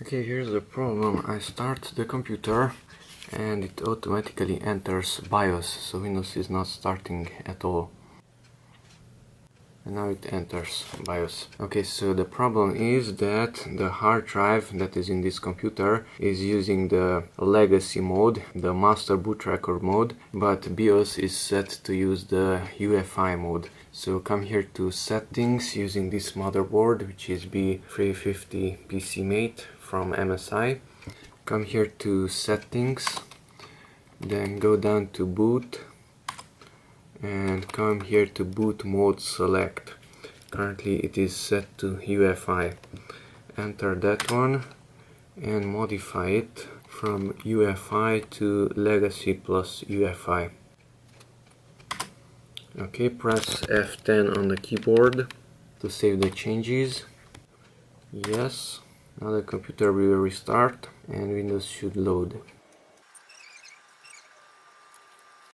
Okay, here's the problem. I start the computer and it automatically enters BIOS, so Windows is not starting at all. And now it enters BIOS. Okay, so the problem is that the hard drive that is in this computer is using the legacy mode, the master boot record mode, but BIOS is set to use the UEFI mode. So come here to settings using this motherboard, which is B350 PCMate from MSI. Come here to settings, then go down to boot and come here to boot mode select. Currently it is set to UEFI. Enter that one and modify it from UEFI to legacy plus UEFI. Okay, press F10 on the keyboard to save the changes. Yes, now the computer will restart and Windows should load.